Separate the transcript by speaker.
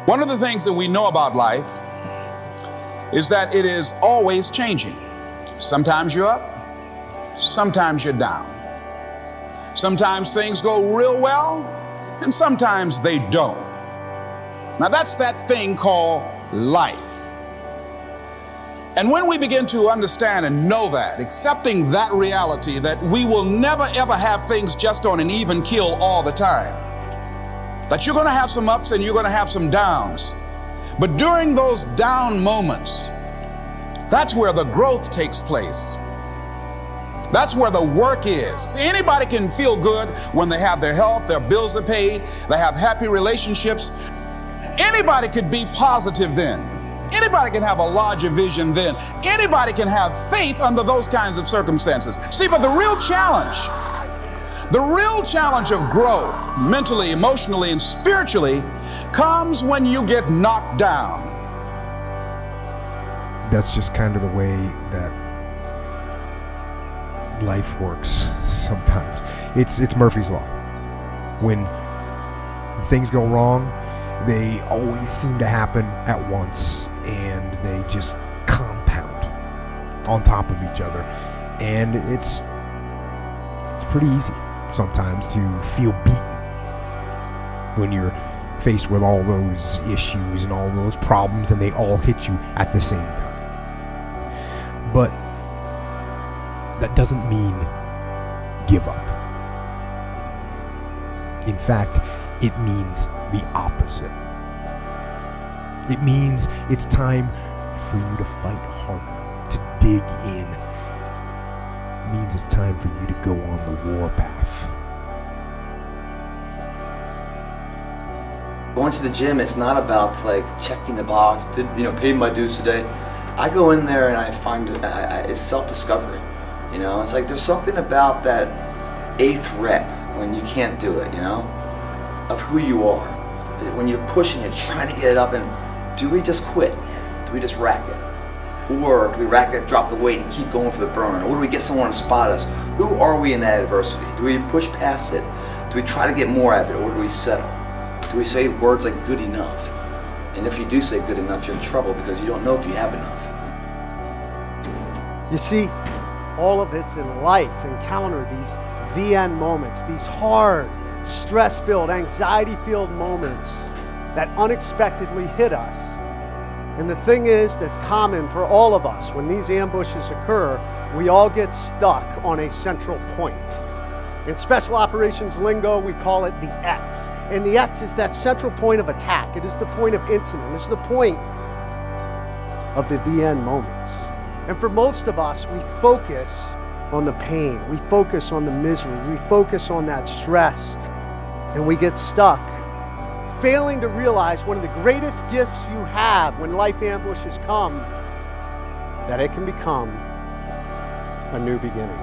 Speaker 1: One of the things that we know about life is that it is always changing. Sometimes you're up, sometimes you're down. Sometimes things go real well, and sometimes they don't. Now that's that thing called life. And when we begin to understand and know that, accepting that reality that we will never ever have things just on an even keel all the time, that you're going to have some ups and you're going to have some downs. But during those down moments, that's where the growth takes place. That's where the work is. See, anybody can feel good when they have their health, their bills are paid, they have happy relationships. Anybody could be positive then. Anybody can have a larger vision then. Anybody can have faith under those kinds of circumstances. See, but the real challenge of growth, mentally, emotionally, and spiritually, comes when you get knocked down.
Speaker 2: That's just kind of the way that life works sometimes. It's Murphy's Law. When things go wrong, they always seem to happen at once, and they just compound on top of each other. And it's pretty easy sometimes to feel beaten when you're faced with all those issues and all those problems, and they all hit you at the same time. But that doesn't mean give up. In fact, it means the opposite. It means it's time for you to fight harder, to dig in. It means it's time for you to go on the warpath.
Speaker 3: Going to the gym, it's not about like checking the box, paid my dues today. I go in there and I find it's self-discovery. It's like there's something about that 8th rep when you can't do it, of who you are. When you're pushing it, trying to get it up, and do we just quit? Do we just rack it? Or do we rack it, drop the weight, and keep going for the burn? Or do we get someone to spot us? Who are we in that adversity? Do we push past it? Do we try to get more out of it, or do we settle? Do we say words like good enough? And if you do say good enough, you're in trouble because you don't know if you have enough.
Speaker 4: You see, all of us in life encounter these the-end moments, these hard, stress-filled, anxiety-filled moments that unexpectedly hit us. And the thing is that's common for all of us, when these ambushes occur, we all get stuck on a central point. In special operations lingo, we call it the X. And the X is that central point of attack. It is the point of incident. It's the point of the end moments. And for most of us, we focus on the pain. We focus on the misery. We focus on that stress. And we get stuck, failing to realize one of the greatest gifts you have when life ambushes come, that it can become a new beginning.